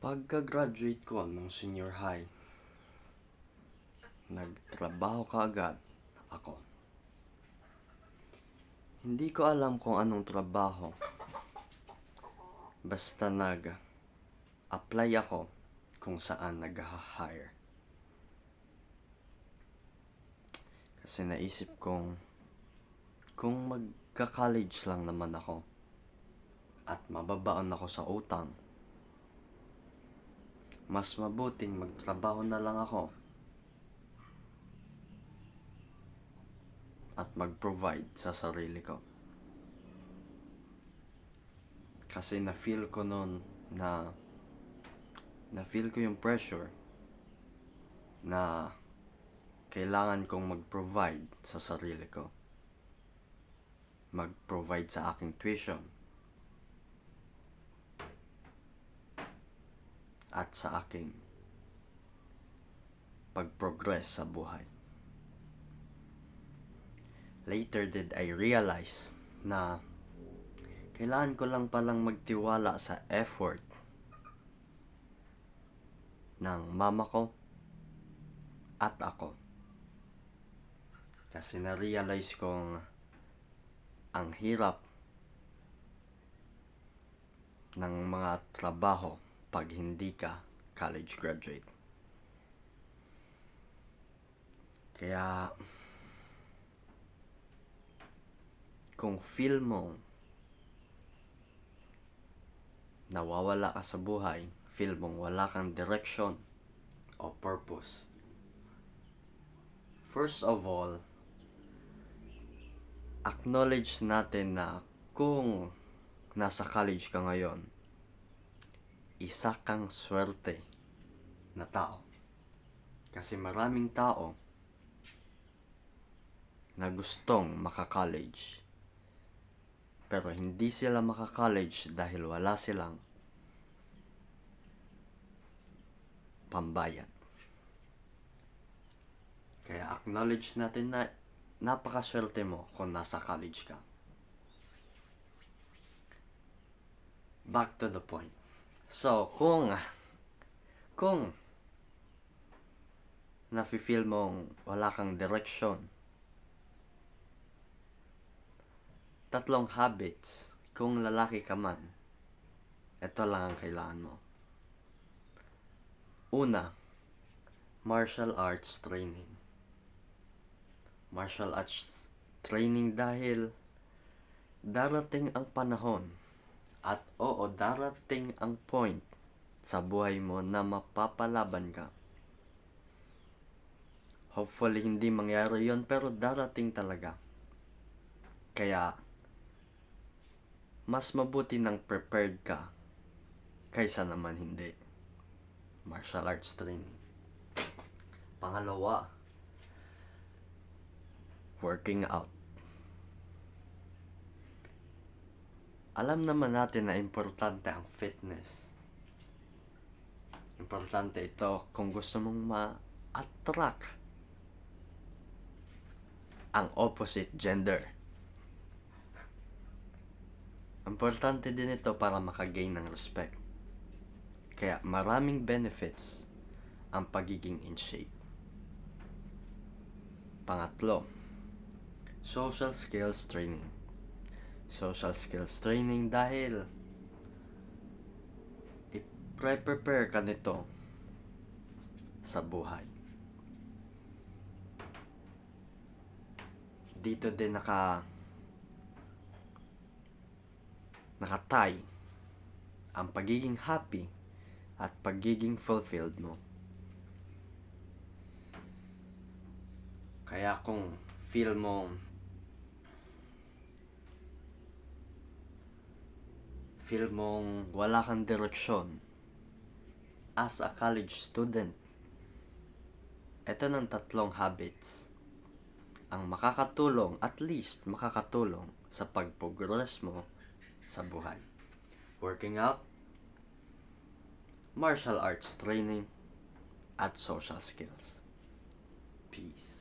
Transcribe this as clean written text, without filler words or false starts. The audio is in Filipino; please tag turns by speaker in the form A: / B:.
A: Pagka-graduate ko nung senior high, nagtrabaho kaagad ako. Hindi ko alam kung anong trabaho. Basta nag-apply ako kung saan nag-hire. Kasi naisip kong kung magka-college lang naman ako at mababaon ako sa utang, mas mabuting magtrabaho na lang ako at mag-provide sa sarili ko. Kasi na-feel ko noon na-feel ko yung pressure na kailangan kong mag-provide sa sarili ko. Mag-provide sa aking tuition at sa aking pag-progress sa buhay. Later did I realize na kailangan ko lang palang magtiwala sa effort ng mama ko at ako. Kasi na-realize kong ang hirap ng mga trabaho pag hindi ka college graduate. Kaya kung feel mo nawawala ka sa buhay, feel mong wala kang direction o purpose, first of all, acknowledge natin na kung nasa college ka ngayon, isa kang swerte na tao. Kasi maraming tao na gustong maka-college, pero hindi sila maka-college dahil wala silang pambayad. Kaya acknowledge natin na napakaswerte mo kung nasa college ka. Back to the point. So, kung nafe-feel mong wala kang direction, tatlong habits, kung lalaki ka man, ito lang ang kailangan mo. Una, martial arts training. Martial arts training dahil darating ang panahon at darating ang point sa buhay mo na mapapalaban ka. Hopefully hindi mangyari yon, pero darating talaga. Kaya mas mabuti nang prepared ka kaysa naman hindi. Martial arts training. Pangalawa, working out. Alam naman natin na importante ang fitness. Importante ito kung gusto mong ma-attract ang opposite gender. Importante din ito para makagain ng respect. Kaya maraming benefits ang pagiging in shape. Pangatlo, social skills training. Social skills training dahil i-prepare ka nito sa buhay. Dito din nakatay ang pagiging happy at pagiging fulfilled mo. Kaya kung feel mong wala kang direksyon as a college student, ito ng tatlong habits ang makakatulong, at least makakatulong sa pag-progress mo sa buhay. Working out, martial arts training, at social skills. Peace.